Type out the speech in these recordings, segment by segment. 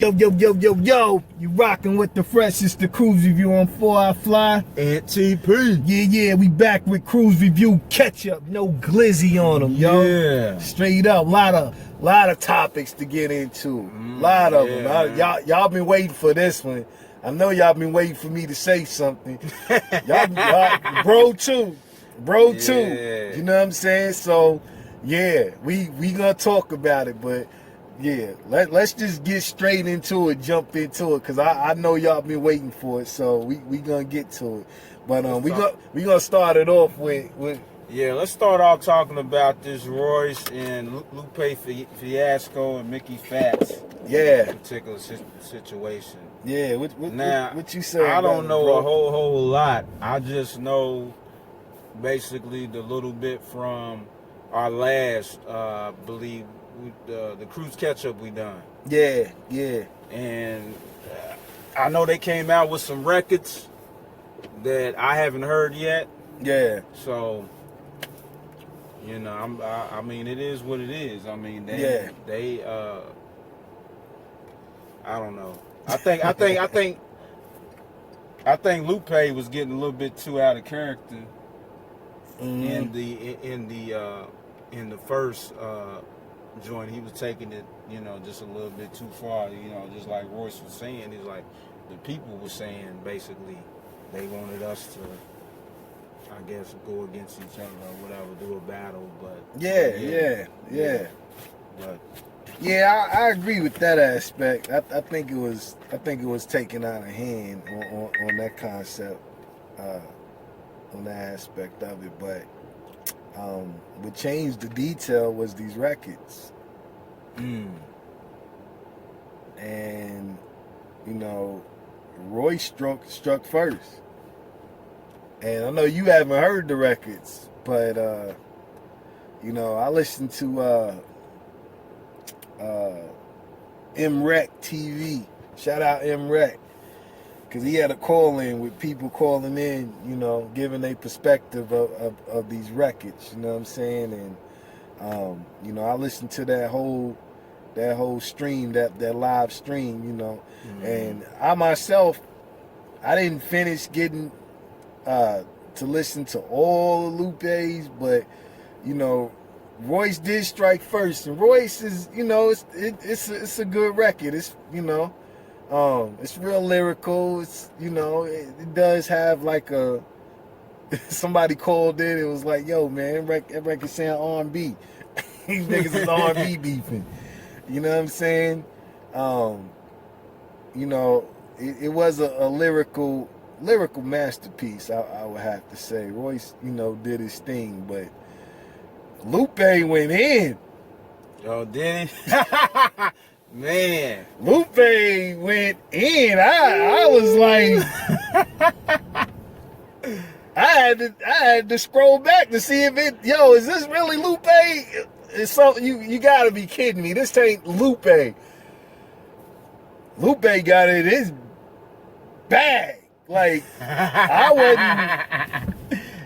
Yo, yo, yo, yo, yo, you rocking with the freshest, the Kruze review on 4 I Fly. And TP. Yeah, we back with Kruze review Catchup, no glizzy on them, yo. Yeah. Straight up, lot of topics to get into. Lot of them. Y'all been waiting for this one. I know y'all been waiting for me to say something. y'all bro too. You know what I'm saying? So, yeah, we gonna talk about it, but yeah, let's just get straight into it, jump into it, cause I know y'all been waiting for it, so we gonna get to it. But we gonna start it off with yeah, let's start off talking about this Royce and Lupe fiasco and Mickey Factz. Yeah, particular situation. Yeah, what you say? I don't know a whole lot. I just know basically the little bit from our last, believe. The Kruze Catchup we done. Yeah. And I know they came out with some records that I haven't heard yet. Yeah. So, you know, I mean, it is what it is. I mean, they I don't know. I think Lupe was getting a little bit too out of character in the first joint. He was taking it, you know, just a little bit too far, you know, just like Royce was saying. He's like, the people were saying basically they wanted us to, I guess, go against each other or whatever, do a battle. But yeah. But yeah, I agree with that aspect. I think it was taken out of hand on that concept, on that aspect of it. But what changed the detail was these records. And you know, Royce struck first. And I know you haven't heard the records, but you know, I listened to MREC TV. Shout out MREC. Because he had a call-in with people calling in, you know, giving a perspective of these records, you know what I'm saying? And, you know, I listened to that whole stream, that live stream, you know. And I myself, I didn't finish getting to listen to all the Lupe's, but, you know, Royce did strike first. And Royce is, you know, it's a good record. It's, you know, it's real lyrical. It's, you know, it does have like a, somebody called it was like, yo man, that record sound R&B. These niggas is R&B beefing. You know what I'm saying? You know, it was a lyrical masterpiece, I would have to say. Royce, you know, did his thing, but Lupe went in. Oh, did he? Man, Lupe went in. I was like, I had to scroll back to see if it. Yo, is this really Lupe? It's something you gotta be kidding me. This ain't Lupe. Lupe got it in his bag. Like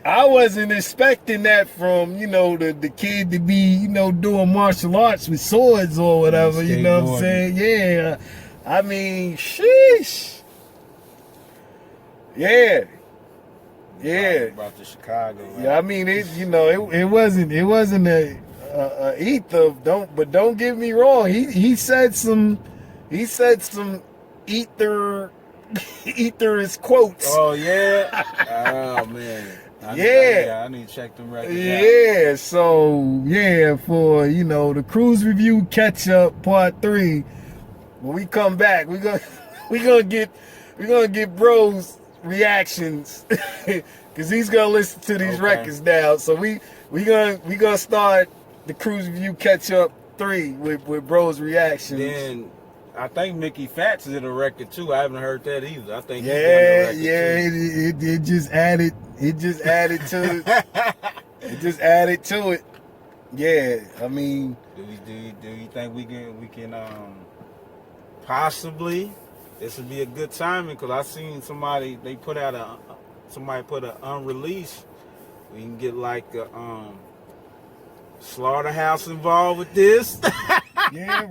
I wasn't expecting that from, you know, the kid to be, you know, doing martial arts with swords or whatever, you know what I'm saying? Yeah. I mean, sheesh. Yeah. About the Chicago. Right? Yeah, I mean, you know, it wasn't a ether, don't get me wrong. He said some ether's quotes. Oh yeah. Oh man. I need to check them records out. So yeah, for, you know, the Kruze review Catchup Part 3. When we come back, we gonna get bro's reactions because he's gonna listen to these records now. So we gonna start the Kruze review Catchup 3 with bro's reactions. Then I think Mickey Factz did a record too. I haven't heard that either. I think it just added to it. Yeah, I mean, do you think we can possibly, this would be a good timing, because I seen somebody put an unreleased. We can get like a slaughterhouse involved with this. Yeah,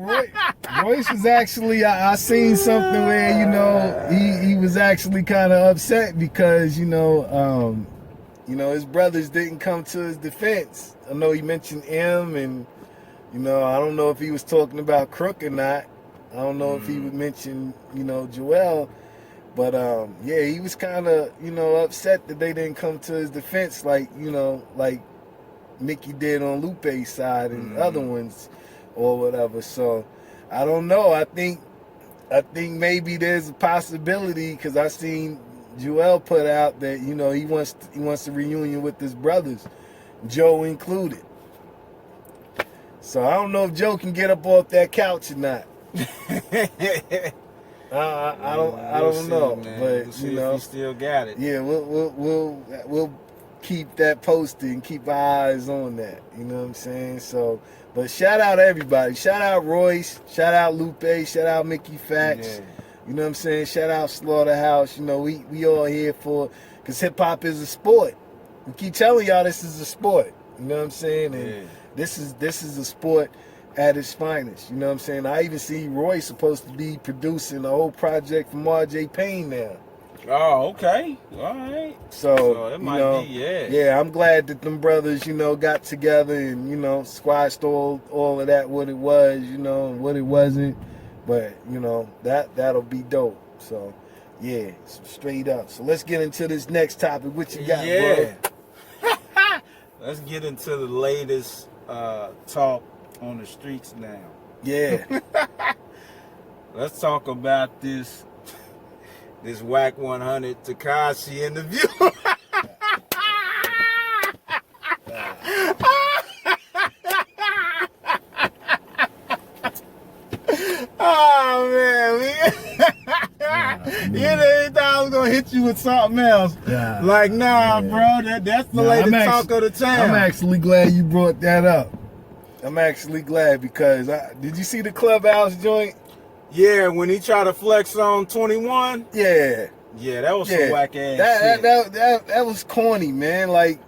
Royce was actually, I seen something where, you know, he was actually kind of upset because, you know, his brothers didn't come to his defense. I know he mentioned M, and, you know, I don't know if he was talking about Crook or not. I don't know if he would mention, you know, Joel. But, yeah, he was kind of, you know, upset that they didn't come to his defense like, you know, like Mickey did on Lupe's side and other ones or whatever. So, I don't know. I think maybe there's a possibility, because I seen Joel put out that, you know, he wants a reunion with his brothers, Joe included. So, I don't know if Joe can get up off that couch or not. I don't know, man. but We'll see, you know, if he still got it. Yeah, we'll keep that posted and keep our eyes on that. You know what I'm saying? So, but shout out everybody. Shout out Royce. Shout out Lupe. Shout out Mickey Factz. Yeah. You know what I'm saying? Shout out Slaughterhouse. You know, we all here for, because hip hop is a sport. We keep telling y'all this is a sport. You know what I'm saying? And this is a sport at its finest. You know what I'm saying? I even see Royce supposed to be producing a whole project from RJ Payne now. Oh, okay. All right. So it might be, yeah, I'm glad that them brothers, you know, got together and, you know, squashed all of that, what it was, you know, and what it wasn't. But, you know, that'll be dope. So, yeah, straight up. So let's get into this next topic. What you got, bro? Let's get into the latest talk on the streets now. Yeah. Let's talk about this Wack 100 Tekashi interview. Oh man, you didn't thought I was gonna hit you with something else. Like, nah, bro, that's the latest talk of the town. I'm actually glad you brought that up. I'm actually glad, because did you see the Clubhouse joint? Yeah, when he tried to flex on 21. Yeah. Yeah, that was some whack ass shit. That was corny, man. Like,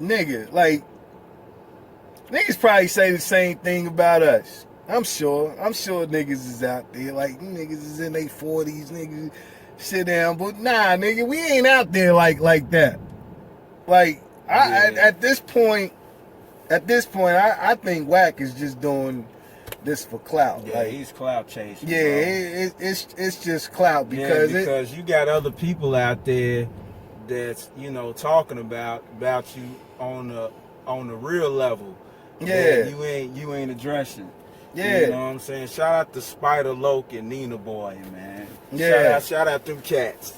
niggas probably say the same thing about us. I'm sure niggas is out there. Like, niggas is in their 40s, niggas sit down. But nah, nigga, we ain't out there like that. Like, at this point, I think Wack is just doing this for clout. Yeah, like, he's clout chasing. Yeah, it's just clout, because you got other people out there that's, you know, talking about you on the real level. Yeah, you ain't addressing. Yeah, you know what I'm saying. Shout out to Spider Loke and Nina Boy, man. Yeah, shout out them cats.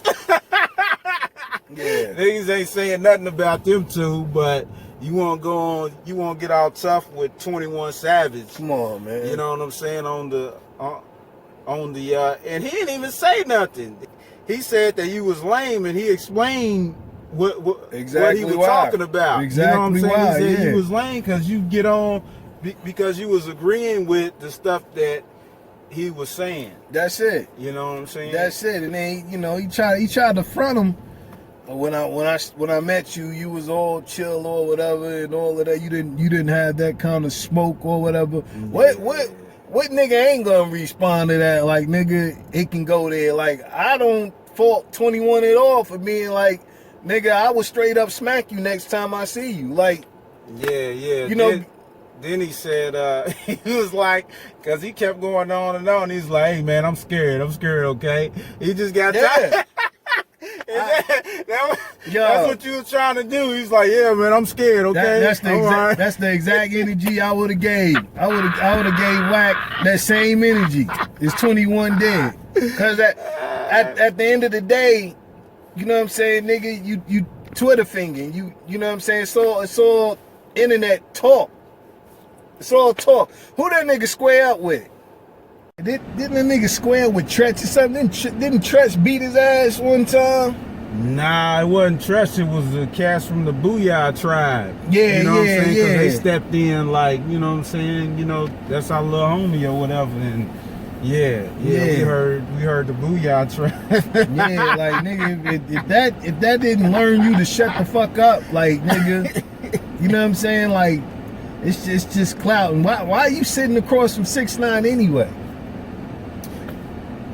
Yeah, niggas ain't saying nothing about them two, but you won't get all tough with 21 Savage. Come on, man. You know what I'm saying? On the and he didn't even say nothing. He said that you was lame, and he explained what he was talking about. Exactly, you know what I'm saying? He said you was lame because you get on because you was agreeing with the stuff that he was saying. That's it. You know what I'm saying? That's it. And then, you know, he tried to front him. When I met you, you was all chill or whatever and all of that. You didn't have that kind of smoke or whatever. Yeah. What nigga ain't gonna respond to that? Like, nigga, it can go there. Like, I don't fault 21 at all for being like, nigga, I will straight up smack you next time I see you. Like, yeah. You know. Then he said, he was like, because he kept going on and on. He's like, hey, man, I'm scared, okay? He just got tired. That's what you was trying to do. He's like, yeah, man, I'm scared, okay? That's the exact energy I would have gave. I would have gave Wack that same energy. It's 21 dead. Because at the end of the day, you know what I'm saying, nigga, you Twitter fingering. You know what I'm saying? It's all internet talk. It's all talk. Who that nigga square up with? Didn't the nigga square with Tretch or something? Didn't Tretch beat his ass one time? Nah, it wasn't Tretch. It was the cats from the Booyah tribe. Yeah, you know what I'm saying? Yeah. Because they stepped in, like, you know what I'm saying? You know, that's our little homie or whatever. And yeah. We heard the Booyah tribe. Yeah, like, nigga, if that didn't learn you to shut the fuck up, like, nigga, you know what I'm saying? Like, It's just clout. And why are you sitting across from 6ix9ine anyway?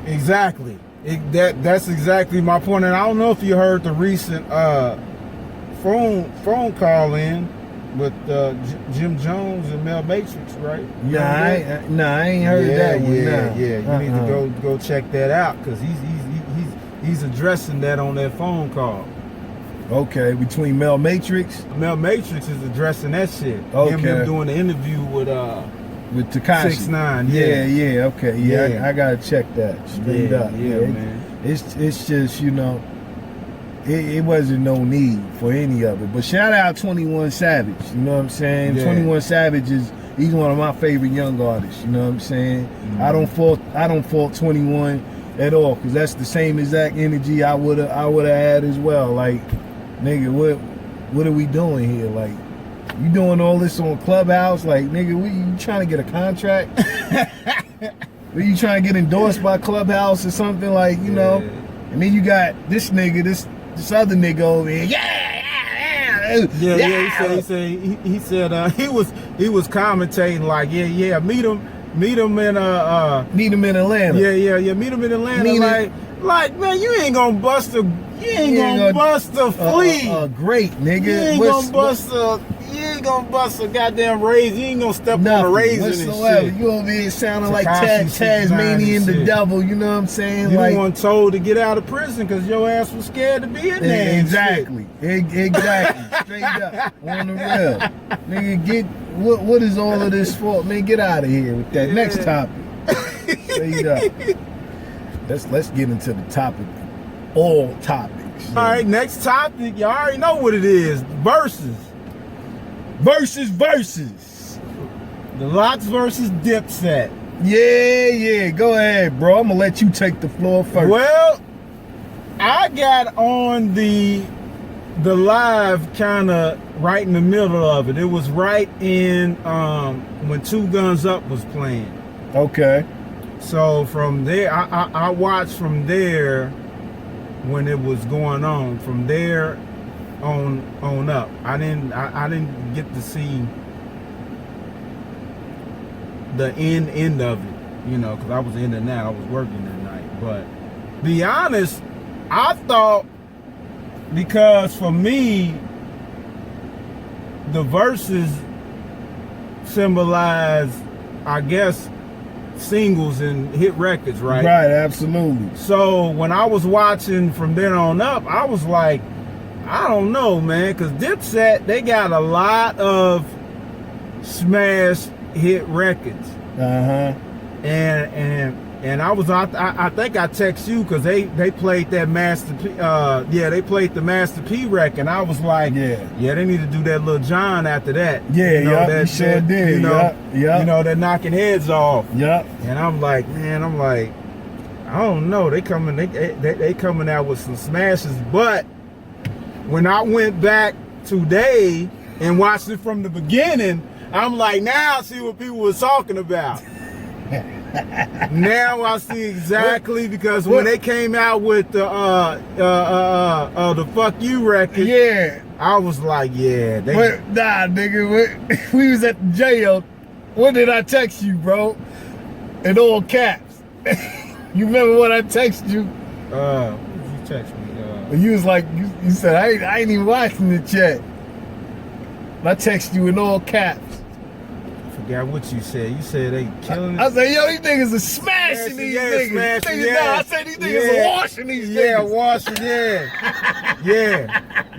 Exactly. That's exactly my point. And I don't know if you heard the recent phone call in with Jim Jones and Mel Matrix, right? I ain't heard that one. Yeah. You need to go check that out because he's addressing that on that phone call. Okay, between Mel Matrix. Mel Matrix is addressing that shit. Okay. Him doing the interview with Tekashi 6ix9ine. Yeah. Okay. Yeah. I gotta check that straight up. Yeah, man. It's just, you know, it wasn't no need for any of it. But shout out 21 Savage. You know what I'm saying? Yeah. 21 Savage he's one of my favorite young artists. You know what I'm saying? Mm-hmm. I don't fault 21 at all because that's the same exact energy I would have had as well. Like, nigga, what are we doing here? Like, you doing all this on Clubhouse? Like, nigga, you trying to get a contract? Are you trying to get endorsed by Clubhouse or something? Like, you know? And then you got this nigga, this other nigga over here. He said he was commentating like, meet him in Atlanta. Yeah, meet him in Atlanta. Like, man, you ain't gonna bust a flea. Great nigga. You ain't gonna bust a goddamn raisin. You ain't gonna step on a raisin whatsoever. and shit. You over here sounding like Tekashi Tasmanian the shit. devil. You know what I'm saying? You like, weren't told to get out of prison because your ass was scared to be in there. Exactly. Straight up. On the real. Nigga, get what is all of this for? Man, get out of here with that. Next topic. Straight up. Let's get into the topic. All topics. All right, next topic. You already know what it is. Versus. The Lox verzuz Dipset. Yeah. Go ahead, bro. I'm gonna let you take the floor first. Well, I got on the live kind of right in the middle of it. It was right in when Two Guns Up was playing. Okay. So from there, I watched from there when it was going on. From there on up. I didn't get to see the end of it, you know, because I was in and out. I was working that night. But be honest, I thought, because for me, the verses symbolize, I guess, singles and hit records, right? Right, absolutely. So when I was watching from then on up, I was like, I don't know, man, because Dipset, they got a lot of smash hit records. And I think I text you because they played that Master P. They played the Master P record. And I was like, yeah, they need to do that Lil Jon after that. Yeah, you know, that sure did. You know, they're knocking heads off. Yep. And I'm like, I don't know. They coming out with some smashes, but when I went back today and watched it from the beginning, I'm like, now I see what people were talking about. Now I see exactly, because when they came out with the Fuck You record, yeah, I was like, yeah. Nah, nigga, we was at the jail. When did I text you, bro? In all caps. You remember when I texted you? You text me. You was like, you said, I ain't even watching the chat. I text you in all caps. I forgot what you said. You said they killing it. I said, yo, these niggas are smashing these niggas. I said, these niggas are washing these niggas. Yeah, washing,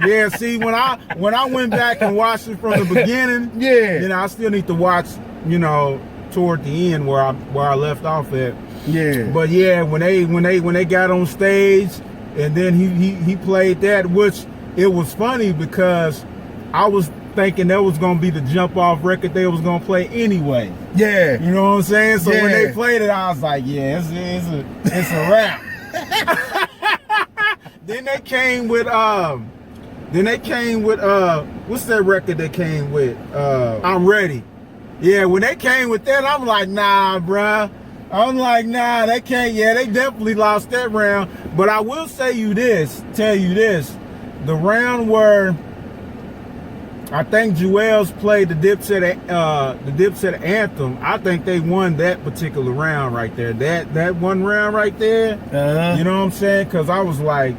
yeah. See, when I went back and watched it from the beginning, you know, I still need to watch, you know, toward the end where I left off at. Yeah. But yeah, when they got on stage, and then he played that, which it was funny because I was thinking that was gonna be the jump off record they was gonna play anyway. Yeah. You know what I'm saying? So when they played it, I was like, yeah, it's a wrap. Then they came with what's that record they came with? I'm Ready. Yeah, when they came with that, I'm like, nah, bruh. I'm like, nah, they can't. Yeah, they definitely lost that round. But I will tell you this, the round where I think Jewels played the Dipset anthem. I think they won that particular round right there. That one round right there. You know what I'm saying? Because I was like,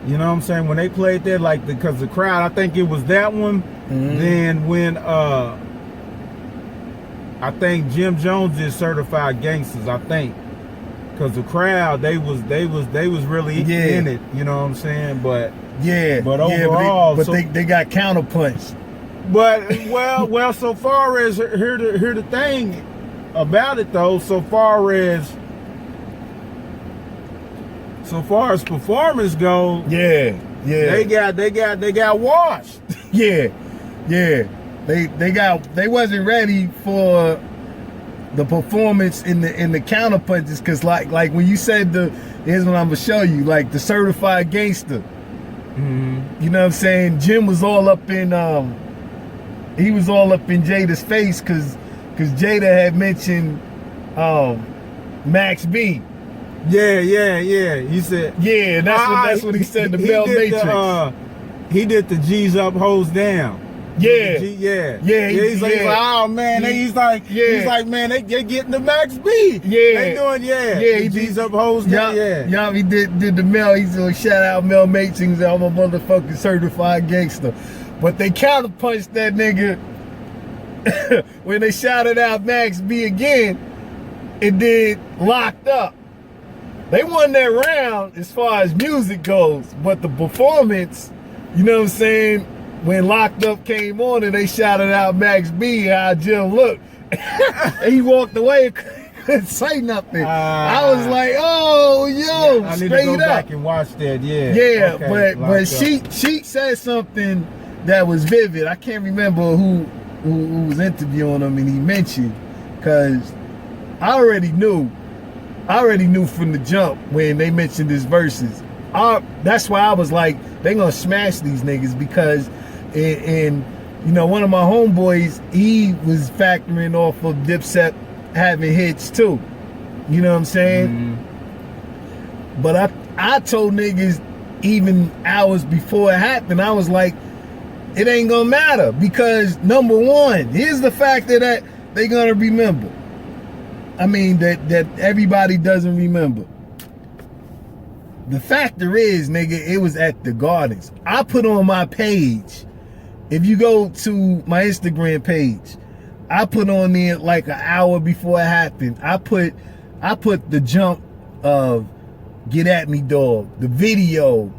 you know what I'm saying, when they played that, like, because the crowd, I think it was that one. Then when I think Jim Jones did Certified Gangsters, I think, because the crowd, they was really in it. You know what I'm saying? But overall, they got counterpunched. But well, so far as here the thing about it though, so far as performance goes, they got washed. They wasn't ready for the performance in the counterpunches, because like when you said here's what I'm gonna show you, like the Certified Gangster. You know what I'm saying? Jim was all up in Jada's face because Jada had mentioned Max B. He said, that's what he said. The Bell Matrix. He did the G's up, hoes down. He's like, oh man, he's like, man, they getting the Max B. They doing, he G's up, hoes down. He did the Mel. He's gonna shout out Mel Matrix. I'm a motherfucking certified gangster. But they counterpunched that nigga when they shouted out Max B again. It did Locked Up. They won that round as far as music goes, but the performance, you know what I'm saying? When Locked Up came on and they shouted out Max B, how Jim looked, he walked away and couldn't say nothing. I was like, oh, yo, I need straight to go up. back and watch that. But she said something that was vivid. I can't remember who was interviewing him, and he mentioned, because I already knew from the jump when they mentioned his verses. That's why I was like, they gonna smash these niggas, because and you know, one of my homeboys, he was factoring off of Dipset having hits too. You know what I'm saying? But I told niggas even hours before it happened, I was like, it ain't gonna matter, because number one, here's the factor that they gonna remember. I mean, that everybody doesn't remember. The factor is, nigga, it was at the Gardens. I put on my page, if you go to my Instagram page, I put on there like an hour before it happened. I put the jump of Get At Me Dog, the video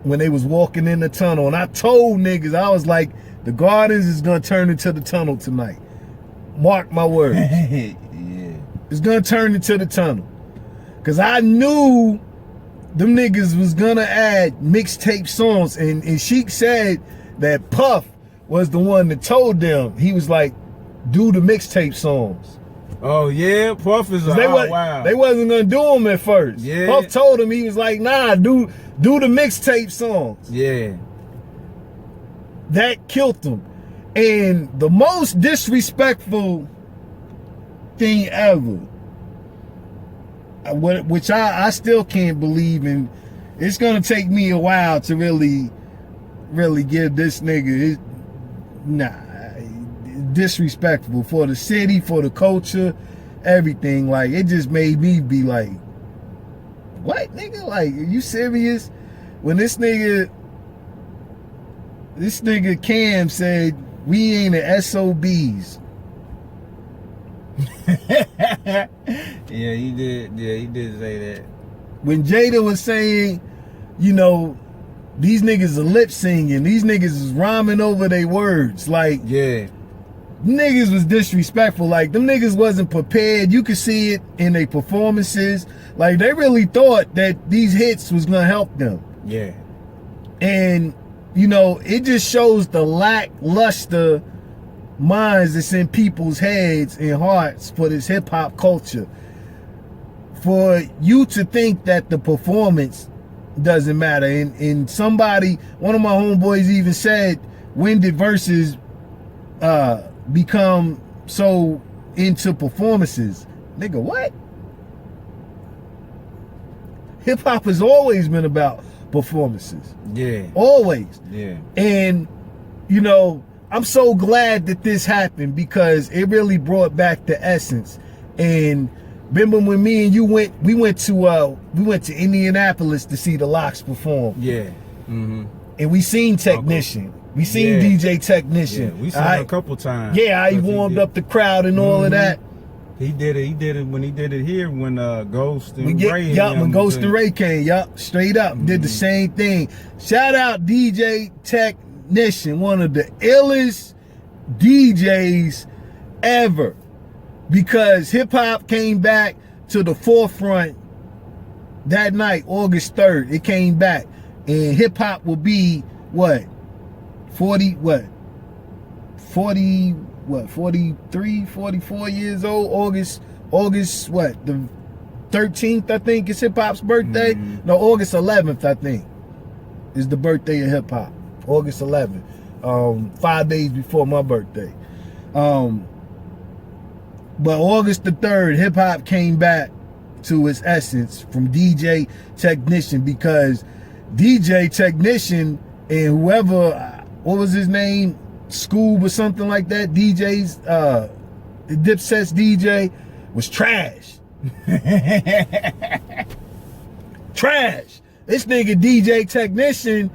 when they was walking in the tunnel. And I told niggas, I was like, the Gardens is gonna turn into the tunnel tonight. Mark my words. It's gonna turn into the tunnel. Cause I knew them niggas was gonna add mixtape songs, and Sheik said that Puff was the one that told them. He was like, do the mixtape songs. Oh yeah, Puff is wow. They wasn't gonna do them at first. Puff told him, he was like, nah, do the mixtape songs. That killed them. And the most disrespectful thing ever, which I still can't believe, and it's gonna take me a while to really give this nigga disrespectful for the city, for the culture, everything. Like, it just made me be like, what, nigga? Like, are you serious? When this nigga Cam said, we ain't the SOBs. He did say that. When Jada was saying, you know, these niggas are lip singing, these niggas is rhyming over their words, like, niggas was disrespectful. Like, them niggas wasn't prepared. You could see it in their performances. Like, they really thought that these hits was gonna help them. And you know, it just shows the lackluster minds that's in people's heads and hearts for this hip-hop culture. For you to think that the performance doesn't matter. And somebody, one of my homeboys even said, when did verses become so into performances? Nigga, what? Hip-hop has always been about performances. Always. And you know, I'm so glad that this happened because it really brought back the essence. And remember when me and you we went to Indianapolis to see the Lox perform. Yeah. Mm-hmm. And we seen Technician. We seen DJ Technician. Yeah, we seen him a couple times. Yeah, he warmed up the crowd and all of that. He did it when he did it here when Ghost and Ray. When Ghost and Ray came, straight up. Did the same thing. Shout out DJ Technician, one of the illest DJs ever. Because hip hop came back to the forefront that night, August 3rd. It came back. And hip hop will be 43, 44 years old. August the 13th, I think, is hip hop's birthday. No, August 11th, I think, is the birthday of hip hop. August 11th. 5 days before my birthday. But August the 3rd, hip hop came back to its essence from DJ Technician, because DJ Technician and whoever, what was his name, Scoob or something like that, DJ's Dipset's DJ was trash. Trash. This nigga DJ Technician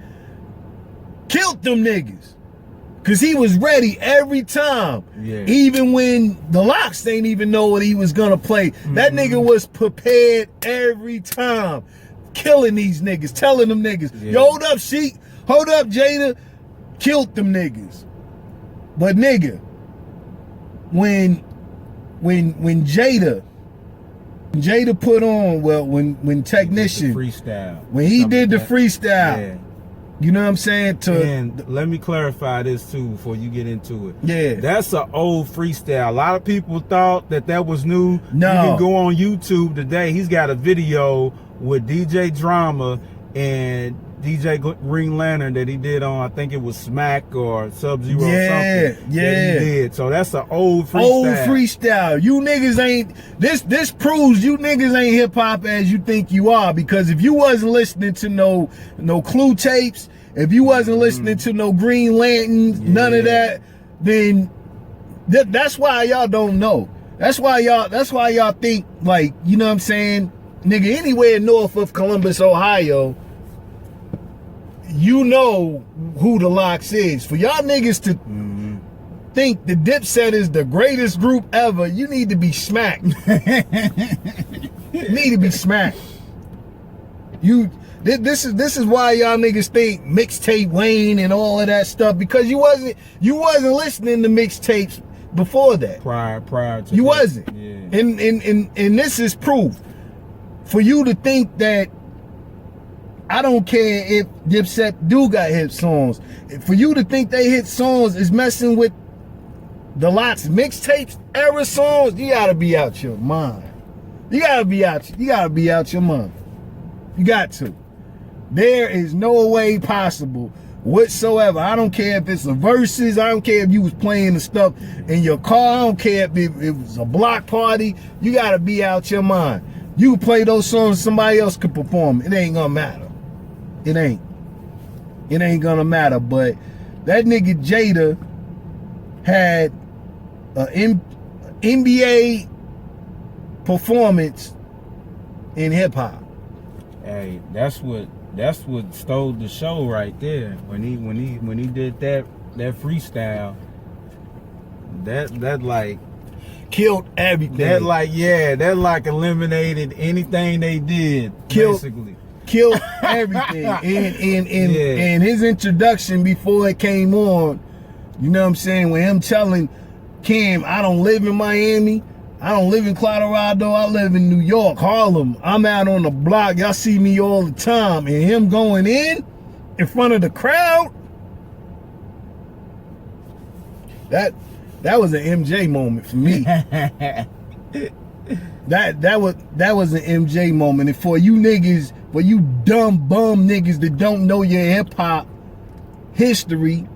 killed them niggas, cause he was ready every time. Yeah. Even when the Lox ain't even know what he was gonna play. That nigga was prepared every time. Killing these niggas, telling them niggas, yo, hold up, Sheik, hold up, Jada. Killed them niggas. But nigga, when Jada put on, when Technician, freestyle, when he did the freestyle, you know what I'm saying? And let me clarify this too before you get into it. Yeah. That's an old freestyle. A lot of people thought that was new. No. You can go on YouTube today. He's got a video with DJ Drama and DJ Green Lantern that he did on, I think it was Smack or Sub-Zero or something. Yeah. He did. So that's an old freestyle. Old freestyle. You niggas ain't, this proves you niggas ain't hip hop as you think you are, because if you wasn't listening to no Clue tapes, if you wasn't listening to no Green Lanterns, none of that, then that's why y'all don't know. That's why y'all think, like, you know what I'm saying? Nigga, anywhere north of Columbus, Ohio, you know who the Lox is. For y'all niggas to think the Dipset is the greatest group ever, you need to be smacked. You need to be smacked. This is why y'all niggas think mixtape Wayne and all of that stuff, because you wasn't listening to mixtapes before that. Prior to you that. wasn't. Yeah. And this is proof. For you to think that, I don't care if Dipset do got hit songs, for you to think they hit songs is messing with the Lox mixtapes era songs, you gotta be out your mind. You gotta be out your mind. You got to. There is no way possible whatsoever. I don't care if it's a verses, I don't care if you was playing the stuff in your car, I don't care if it was a block party, you gotta be out your mind. You play those songs, somebody else could perform. It ain't gonna matter. It ain't gonna matter. But that nigga Jada had an NBA performance in hip hop. Hey, that's what stole the show right there. When he did that freestyle, that like killed everything. That like eliminated anything they did. Basically. Killed everything. And his introduction before it came on, you know what I'm saying, when him telling Kim, I don't live in Miami, I don't live in Colorado, I live in New York, Harlem, I'm out on the block, y'all see me all the time, and him going in front of the crowd, that was an MJ moment for me. That was an MJ moment. And for you niggas, for you dumb bum niggas that don't know your hip hop history,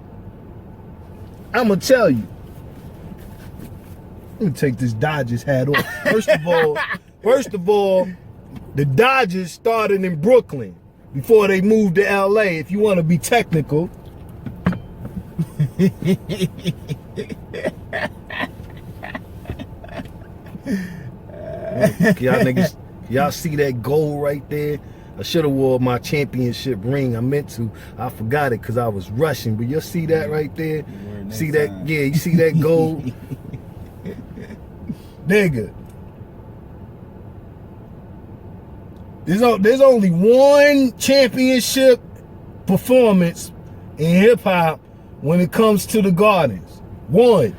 I'ma tell you. Let me take this Dodgers hat off. First of all, the Dodgers started in Brooklyn before they moved to LA, if you want to be technical. Y'all niggas, y'all see that goal right there? I should have wore my championship ring. I meant to. I forgot it because I was rushing. But you'll see that right there? See that? Yeah, you see that goal? Nigga. There's only one championship performance in hip-hop when it comes to the Gardens. One.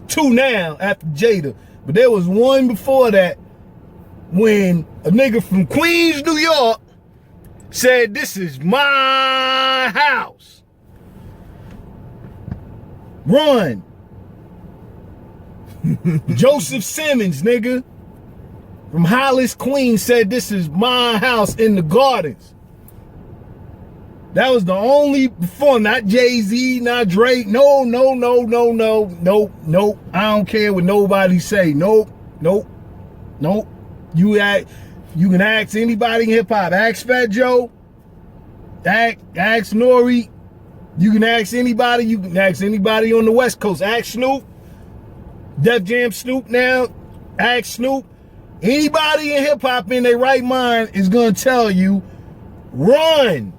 Two now after Jada. But there was one before that when a nigga from Queens, New York said, "This is my house." Run. Joseph Simmons, nigga, from Hollis, Queens said, "This is my house in the Gardens." That was the only before, not Jay-Z, not Drake. No. I don't care what nobody say. Nope. You can ask anybody in hip hop. Ask Fat Joe. Ask Nori. You can ask anybody. You can ask anybody on the West Coast. Ask Snoop. Def Jam Snoop now. Ask Snoop. Anybody in hip hop in their right mind is gonna tell you, run.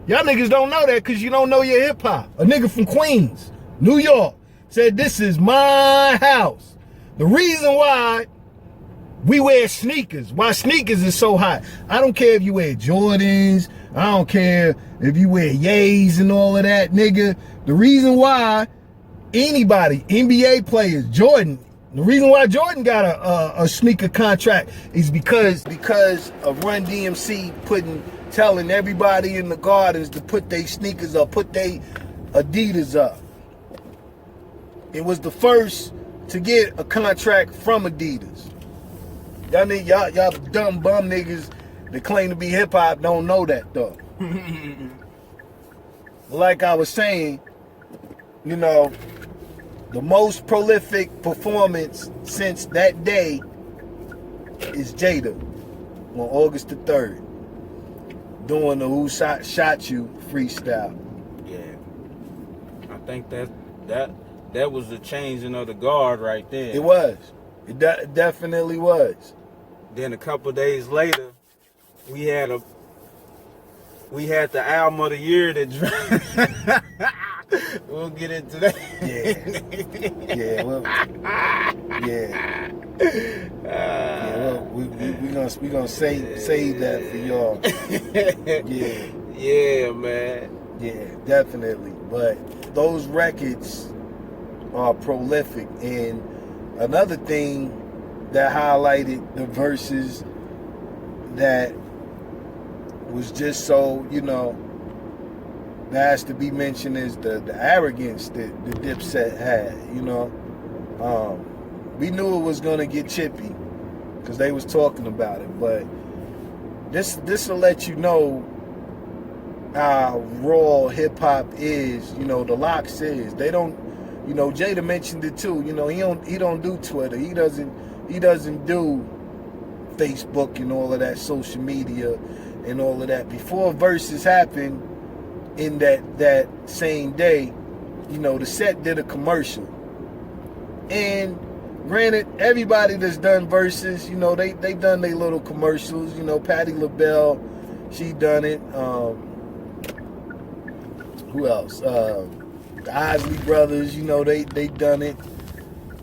Y'all niggas don't know that because you don't know your hip hop. A nigga from Queens, New York, said, "This is my house." The reason why we wear sneakers, why sneakers is so hot. I don't care if you wear Jordans. I don't care if you wear Yays and all of that, nigga. The reason why anybody, NBA players, Jordan, the reason why Jordan got a sneaker contract is because of Run DMC telling everybody in the Gardens to put their sneakers up, put their Adidas up. It was the first to get a contract from Adidas. Y'all dumb bum niggas that claim to be hip hop don't know that though. Like I was saying, you know, the most prolific performance since that day is Jada on August the 3rd. Doing the Who Shot You freestyle. Yeah. I think that was the changing of the guard right there. It was. It definitely was. Then a couple days later, we had the album of the year that dropped. We'll get into that. Yeah. We gonna save that for y'all. Yeah, man. Yeah, definitely. But those records are prolific. And another thing that highlighted the verses that was just so, you know, that has to be mentioned is the arrogance that the Dipset had, you know. We knew it was gonna get chippy because they was talking about it, but this will let you know how raw hip hop is, you know, the Lox is. They don't, you know, Jada mentioned it too, you know, he don't do Twitter. He doesn't do Facebook and all of that social media and all of that. Before verses happened in that same day, you know, the set did a commercial. And granted, everybody that's done verses, you know, they done their little commercials. You know, Patti LaBelle, she done it. Who else? The Isley Brothers, you know, they done it.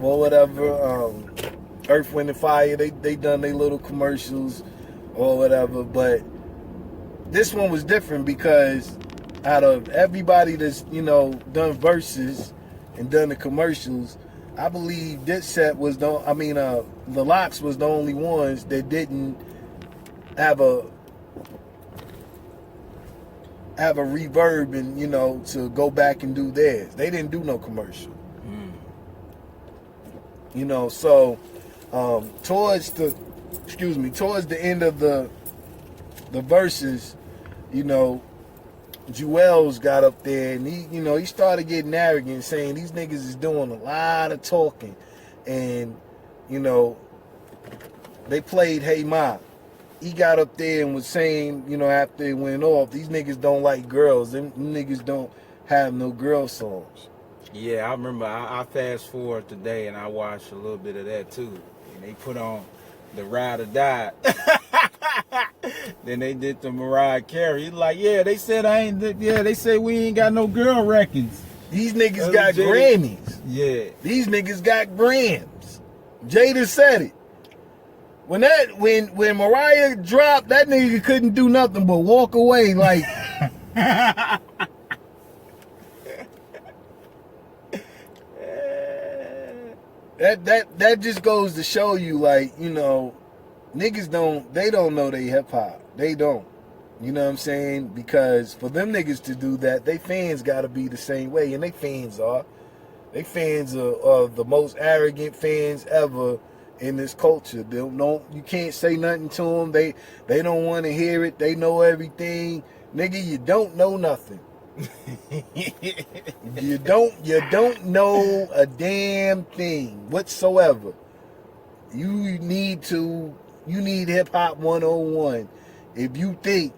Or whatever. Earth, Wind and Fire, they done their little commercials or whatever. But this one was different because out of everybody that's, you know, done verses and done the commercials, I believe Dipset was the Lox was the only ones that didn't have a reverb and, you know, to go back and do theirs. They didn't do no commercial. You know, so towards the end of the verses, you know, Jewels got up there and he started getting arrogant, saying these niggas is doing a lot of talking. And, you know, they played Hey Ma. He got up there and was saying, you know, after it went off, these niggas don't like girls. Them niggas don't have no girl songs. Yeah, I remember. I fast forward today and I watched a little bit of that too. And they put on the Ride or Die. Then they did the Mariah Carey. He's like, yeah, they said they said we ain't got no girl records. These niggas got Grammys. Yeah. These niggas got grams. Jada said it. When Mariah dropped, that nigga couldn't do nothing but walk away like that just goes to show you, like, you know, niggas don't know they hip hop. They don't. You know what I'm saying? Because for them niggas to do that, they fans gotta be the same way, and they fans are. They fans are the most arrogant fans ever in this culture. They don't, you can't say nothing to them. They don't want to hear it. They know everything. Nigga, you don't know nothing. you don't know a damn thing whatsoever. You need hip hop 101 if you think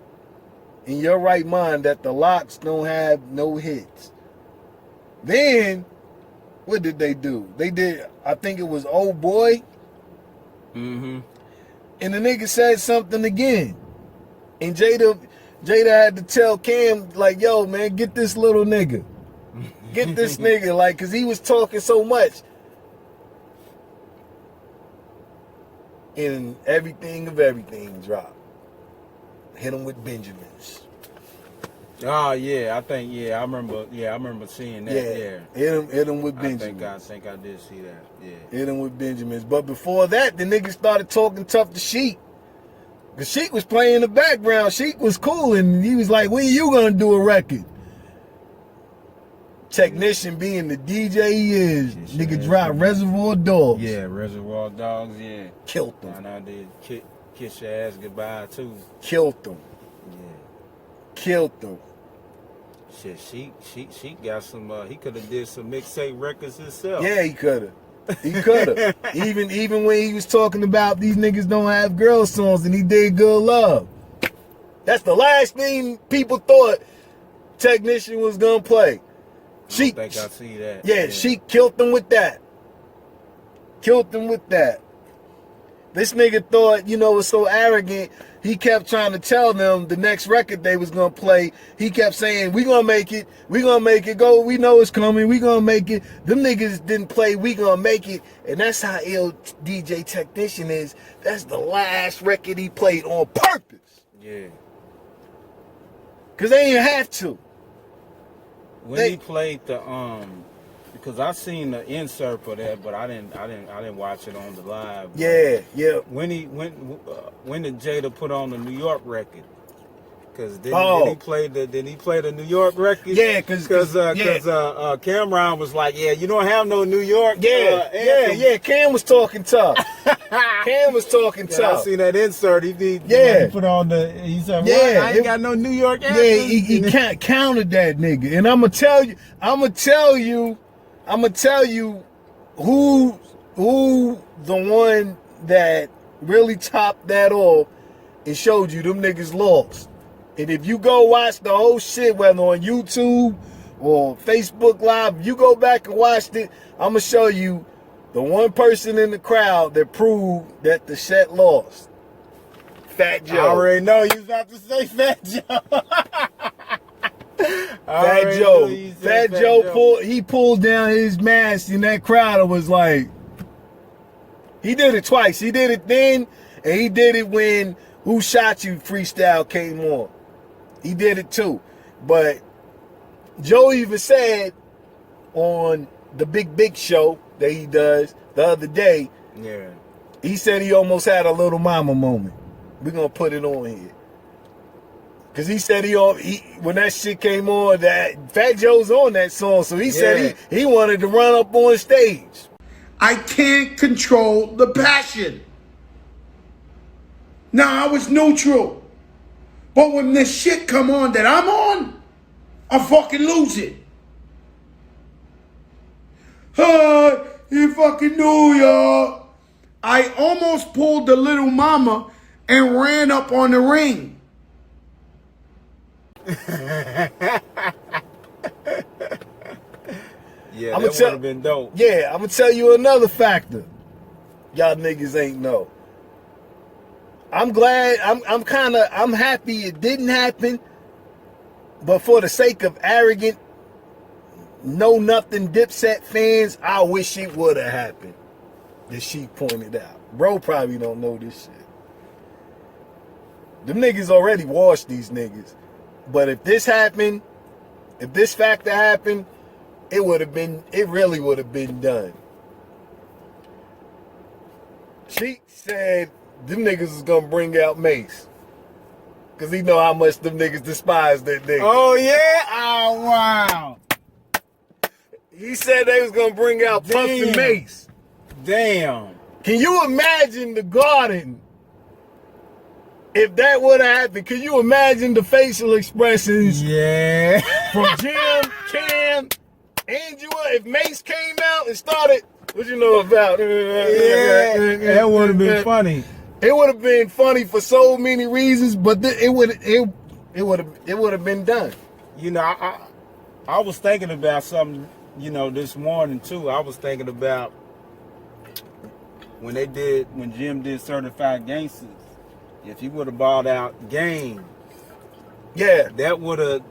in your right mind that the Lox don't have no hits. Then what did they do? They did, I think it was Old Boy. Mm-hmm. And the nigga said something again. And Jada had to tell Cam, like, yo, man, get this little nigga. Get this nigga, like, because he was talking so much. And everything dropped. Hit him with Benjamins. Oh yeah, I remember seeing that. Yeah. Hit him with Benjamins. I think I did see that. Yeah. Hit him with Benjamins. But before that, the nigga started talking tough to Sheik. Cause Sheik was playing in the background. Sheik was cool, and he was like, when you gonna do a record? Technician being the DJ he is, nigga dropped Reservoir Dogs. Yeah, Reservoir Dogs, yeah. Killed them. And I did Kiss Your Ass Goodbye too. Killed them. Yeah. Killed them. Shit, she got some, he could have did some mixtape records himself. Yeah, he could have. He could have. even when he was talking about these niggas don't have girl songs and he did Good Love. That's the last thing people thought Technician was gonna play. I think I see that. Yeah, she killed them with that. Killed them with that. This nigga thought, you know, was so arrogant. He kept trying to tell them the next record they was gonna play. He kept saying, we gonna make it. We gonna make it. Go. We know it's coming. We gonna make it. Them niggas didn't play. We gonna make it. And that's how ill DJ Technician is. That's the last record he played on purpose. Yeah. Cause they didn't have to. When he played the because I seen the insert for that, but I didn't watch it on the live. Yeah. When did Jada put on the New York record? Because did he play the New York record? Yeah, because Cameron was like, yeah, you don't have no New York. Yeah. Cam was talking tough. Cam was talking tough. I seen that insert. He put on the. He said, "What? I ain't got no New York." Yeah, he counted that nigga, and I'm gonna tell you who the one that really topped that off and showed you them niggas lost. And if you go watch the whole shit, whether on YouTube or Facebook Live, if you go back and watch it, I'm gonna show you the one person in the crowd that proved that the shit lost. Fat Joe. I already know you was about to say Fat Joe. Fat Joe pulled down his mask, and that crowd was like, he did it twice. He did it then, and he did it when Who Shot You freestyle came on. He did it too. But Joe even said on the Big show that he does the other day, yeah, he said he almost had a Little Mama moment. We're gonna put it on here. Cause he said when that shit came on, that Fat Joe's on that song, so he said he wanted to run up on stage. I can't control the passion. Now I was neutral, but when this shit come on that I'm on, I fucking lose it. In fucking New York, I almost pulled the Little Mama and ran up on the ring. Yeah, that would have been dope. Yeah, I'm gonna tell you another factor. Y'all niggas ain't know. I'm glad. I'm happy it didn't happen. But for the sake of arrogant, know nothing Dipset fans, I wish it would have happened. That she pointed out. Bro probably don't know this shit. Them niggas already washed these niggas. But if this happened, if this factor happened, it really would have been done. She said them niggas was gonna bring out Mace. Cause he know how much them niggas despise that nigga. Oh yeah? Oh wow. He said they was gonna bring out Puff and Mace. Damn. Can you imagine the Garden if that would have happened? Can you imagine the facial expressions from Jim, Cam, Angela, if Mace came out and started, what you know about? That would have been funny. It would have been funny for so many reasons, but it would have been done. You know, I was thinking about something, you know, this morning too. I was thinking about when Jim did Certified Gangsters. If he would have bought out Game, yeah, that would have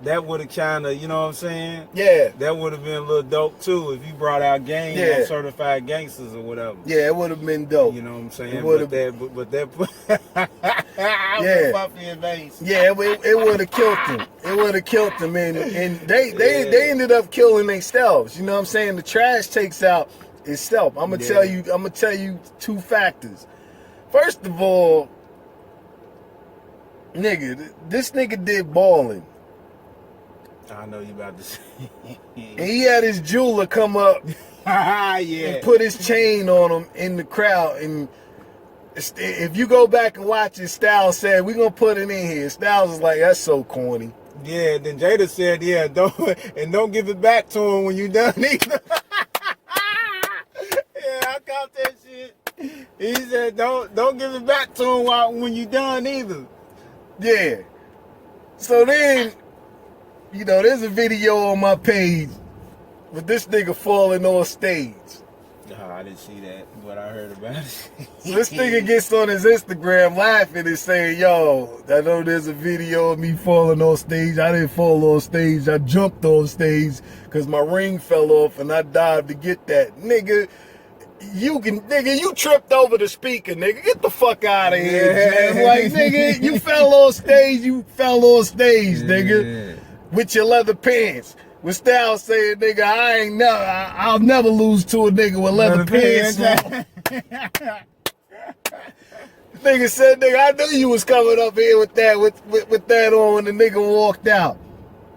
kind of, you know what I'm saying? Yeah, that would have been a little dope too if you brought out Game on Certified Gangsters or whatever. Yeah, it would have been dope. You know what I'm saying? But yeah, Puffy and Mace. Yeah, it would have killed them. It would have killed them, and they ended up killing themselves. You know what I'm saying? The trash takes out itself. I'm gonna tell you two factors. First of all, nigga, this nigga did balling. I know you about to say. And he had his jeweler come up and put his chain on him in the crowd. And if you go back and watch it, Styles said, we're going to put it in here. Styles was like, that's so corny. Yeah, then Jada said, don't give it back to him when you done either. Yeah, I caught that shit. He said, don't give it back to him when you done either. Yeah. So then, you know, there's a video on my page with this nigga falling on stage. Oh, I didn't see that, but I heard about it. So this nigga gets on his Instagram laughing and saying, yo, I know there's a video of me falling on stage. I didn't fall on stage. I jumped on stage because my ring fell off and I dived to get that. Nigga, you tripped over the speaker, nigga. Get the fuck out of here, man. Like, nigga, you fell on stage, nigga. With your leather pants. With Styles saying, nigga, I'll never lose to a nigga with leather pants on. Nigga said, nigga, I knew you was coming up here with that on when the nigga walked out.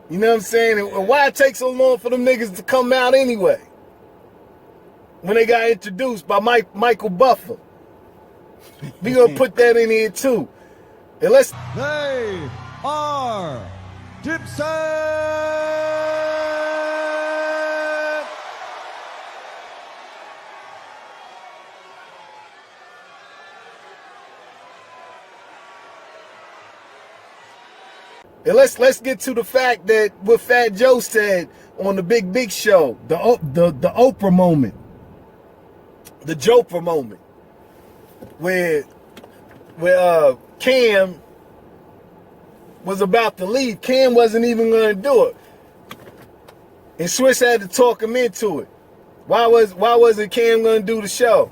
You know what I'm saying? And why it take so long for them niggas to come out anyway? When they got introduced by Michael Buffer. We gonna put that in here too. And let's... They are Dipset! And let's get to the fact that what Fat Joe said on the Big Show, the Oprah moment, the Joper moment, where Cam was about to leave. Cam wasn't even going to do it, and Swiss had to talk him into it. Why wasn't Cam going to do the show?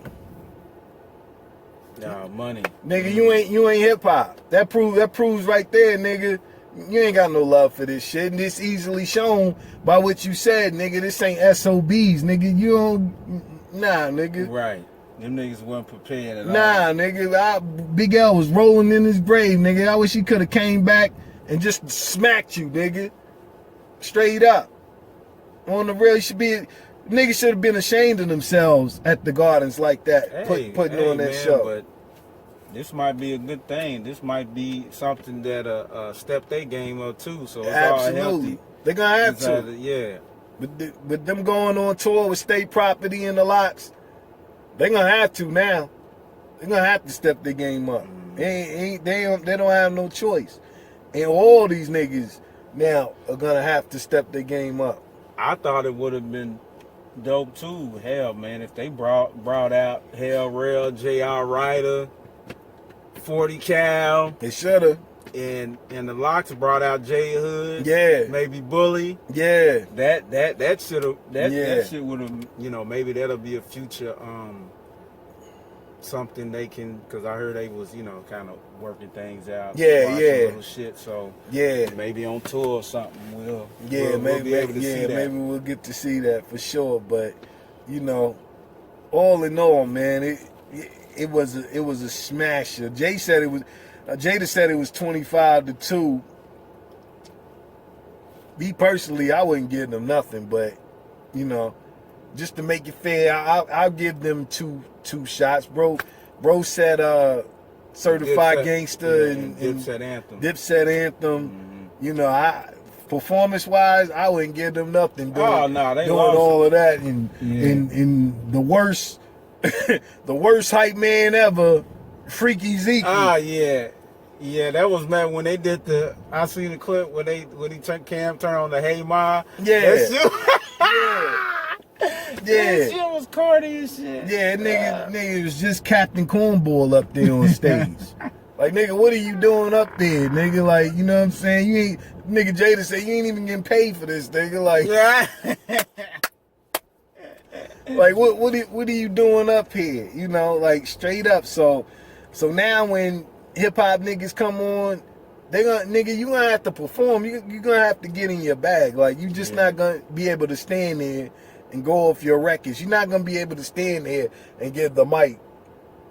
Nah, money. Nigga, you ain't hip hop. That proves right there, nigga. You ain't got no love for this shit, and it's easily shown by what you said, nigga. This ain't SOBs, nigga. You don't, nah, nigga. Right. Them niggas weren't prepared at all. Nah, nigga. Big L was rolling in his grave, nigga. I wish he could have came back and just smacked you, nigga. Straight up. On the real, niggas should have been ashamed of themselves at the Gardens like that, putting on that show. But this might be a good thing. This might be something that step their game up too. So it's absolutely all healthy. They're gonna have to. Yeah. With them going on tour with state property and the Lox, they're gonna have to now. They're gonna have to step their game up. They don't have no choice. And all these niggas now are gonna have to step their game up. I thought it would have been dope too. Hell, man, if they brought out Hell Rail, J.R. Ryder, 40 Cal, They shoulda. and the Lox brought out J Hood, Yeah. maybe Bully. Yeah. That should have Yeah. that shit would have, you know, maybe that'll be a future something they can, because I heard they was, you know, kind of working things out. Yeah, watching yeah. little shit. So Yeah. maybe on tour or something we'll Maybe be able to see that. maybe we'll get to see that for sure. But you know, all in all, man, it was a smasher. Jada said it was 25-2. Me personally, I wouldn't give them nothing, but you know, just to make it fair, I'll give them two shots, bro. Bro said Certified Gangster and Dipset Anthem. Dipset Anthem. You know, performance wise, I wouldn't give them nothing. Doing they all of that, and the worst, the worst hype man ever, Freaky Zeke. Yeah, that was, man, when they did I seen the clip when he turned on the Hey Ma. Yeah. That shit, Yeah. that shit was corny as shit. Yeah, nigga was just Captain Cornball up there on stage. Like, nigga, what are you doing up there, nigga? Like, you know what I'm saying? You ain't, nigga Jada said, you ain't even getting paid for this, nigga. Like, like what are you doing up here? You know, like, straight up. So now when hip hop niggas come on, you gonna have to perform. You gonna have to get in your bag. Like, you just not gonna be able to stand there and go off your records. You're not gonna be able to stand there and give the mic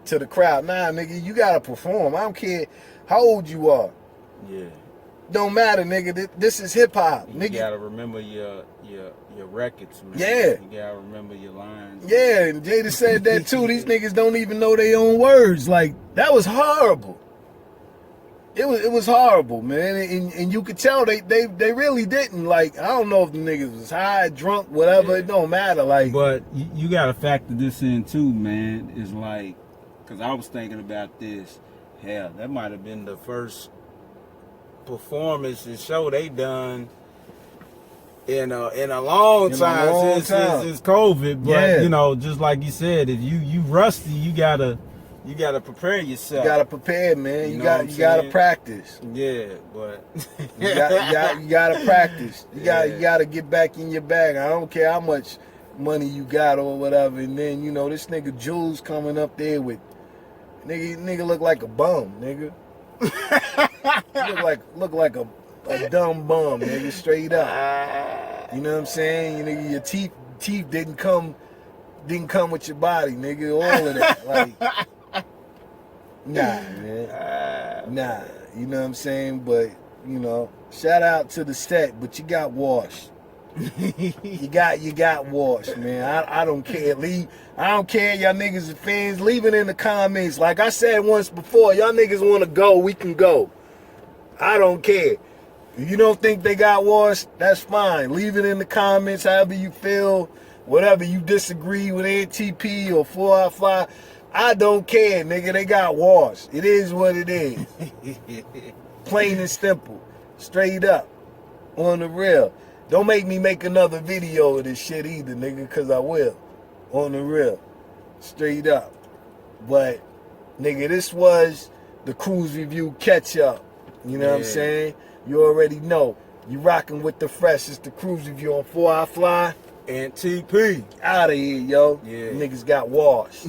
to the crowd. Nah, nigga, you gotta perform. I don't care how old you are. Yeah. Don't matter, nigga. This is hip hop, nigga. You gotta remember your records, man. Yeah. You gotta remember your lines. Yeah, and Jada said that too. These niggas don't even know their own words. Like, that was horrible. It was horrible, man. And you could tell they really didn't. Like, I don't know if the niggas was high, drunk, whatever. Yeah. It don't matter. Like, But you gotta factor this in too, man. It's like, because I was thinking about this. Hell, that might have been the first performance and show they done in a long time since COVID. But you know, just like you said, if you rusty, you gotta prepare yourself. you gotta prepare, man. You know gotta practice. Yeah, but You gotta practice. You gotta get back in your bag. I don't care how much money you got or whatever. And then, you know, this nigga Jules coming up there with nigga look like a bum, nigga. look like a dumb bum, nigga, straight up. You know what I'm saying? You nigga, your teeth didn't come with your body, nigga. All of that, like, nah, man, nah. You know what I'm saying? But you know, shout out to the set, but you got washed. you got washed, man. I don't care. I don't care. Y'all niggas are fans. Leave it in the comments. Like I said once before, y'all niggas want to go, we can go. I don't care. If you don't think they got washed, that's fine. Leave it in the comments, however you feel. Whatever you disagree with ATP or 4 Fly, I don't care, nigga. They got washed. It is what it is. Plain and simple. Straight up. On the real. Don't make me make another video of this shit either, nigga, because I will. On the real. Straight up. But, nigga, this was the Kruze Review Catchup. You know what I'm saying? You already know. You rocking with the fresh. It's the Kruze Review on 4 Fly. and TP. Out of here, yo. Yeah. Niggas got washed.